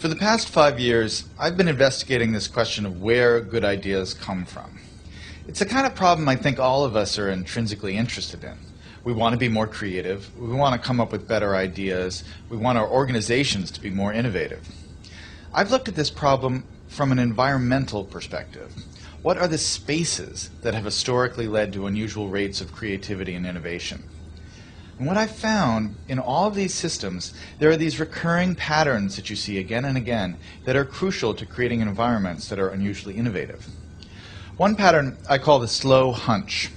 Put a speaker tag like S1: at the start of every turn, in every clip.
S1: For the past 5 years, I've been investigating this question of where good ideas come from. It's a kind of problem I think all of us are intrinsically interested in. We want to be more creative, we want to come up with better ideas, we want our organizations to be more innovative. I've looked at this problem from an environmental perspective. What are the spaces that have historically led to unusual rates of creativity and innovation? And what I've found in all of these systems, there are these recurring patterns that you see again and again that are crucial to creating environments that are unusually innovative. One pattern I call the slow hunch,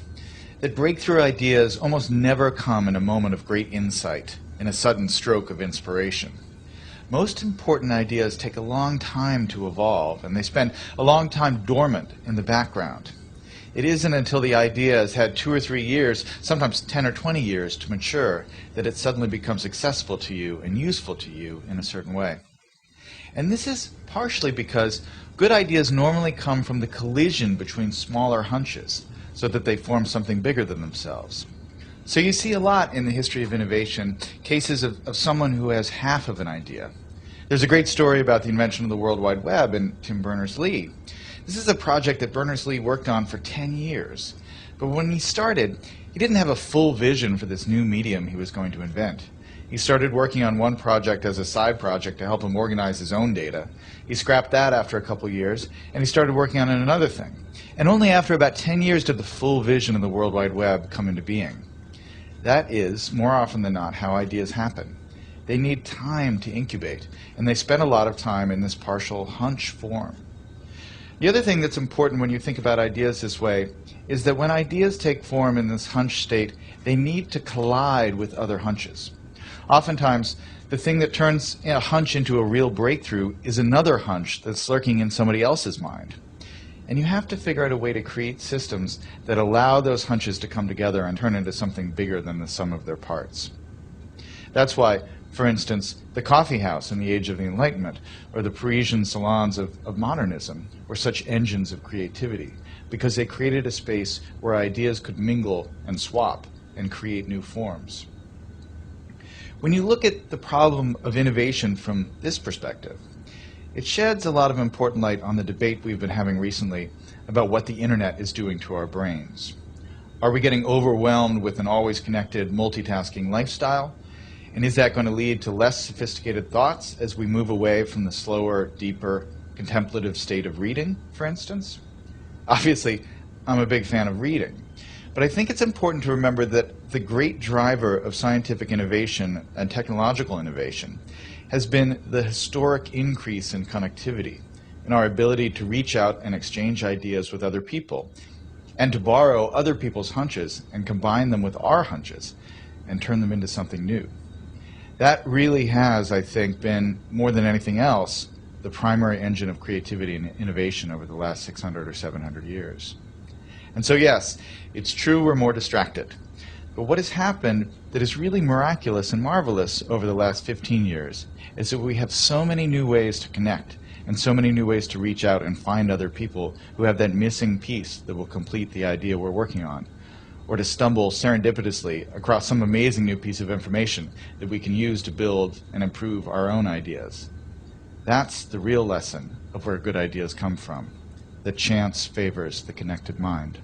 S1: that breakthrough ideas almost never come in a moment of great insight, in a sudden stroke of inspiration. Most important ideas take a long time to evolve, and they spend a long time dormant in the background. It isn't until the idea has had 2 or 3 years, sometimes 10 or 20 years to mature, that it suddenly becomes accessible to you and useful to you in a certain way. And this is partially because good ideas normally come from the collision between smaller hunches, so that they form something bigger than themselves. So you see a lot in the history of innovation, cases of someone who has half of an idea. There's a great story about the invention of the World Wide Web in Tim Berners-Lee. This is a project that Berners-Lee worked on for 10 years. But when he started, he didn't have a full vision for this new medium he was going to invent. He started working on one project as a side project to help him organize his own data. He scrapped that after a couple years, and he started working on another thing. And only after about 10 years did the full vision of the World Wide Web come into being. That is, more often than not, how ideas happen. They need time to incubate, and they spend a lot of time in this partial hunch form. The other thing that's important when you think about ideas this way is that when ideas take form in this hunch state, they need to collide with other hunches. Oftentimes, the thing that turns a hunch into a real breakthrough is another hunch that's lurking in somebody else's mind. And you have to figure out a way to create systems that allow those hunches to come together and turn into something bigger than the sum of their parts. That's why, for instance, the coffee house in the age of the Enlightenment, or the Parisian salons of modernism, were such engines of creativity, because they created a space where ideas could mingle and swap and create new forms. When you look at the problem of innovation from this perspective, it sheds a lot of important light on the debate we've been having recently about what the internet is doing to our brains. Are we getting overwhelmed with an always connected, multitasking lifestyle? And is that going to lead to less sophisticated thoughts as we move away from the slower, deeper, contemplative state of reading, for instance? Obviously, I'm a big fan of reading. But I think it's important to remember that the great driver of scientific innovation and technological innovation has been the historic increase in connectivity, in our ability to reach out and exchange ideas with other people, and to borrow other people's hunches and combine them with our hunches and turn them into something new. That really has, I think, been, more than anything else, the primary engine of creativity and innovation over the last 600 or 700 years. And so yes, it's true we're more distracted. But what has happened that is really miraculous and marvelous over the last 15 years is that we have so many new ways to connect and so many new ways to reach out and find other people who have that missing piece that will complete the idea we're working on, or to stumble serendipitously across some amazing new piece of information that we can use to build and improve our own ideas. That's the real lesson of where good ideas come from, that chance favors the connected mind.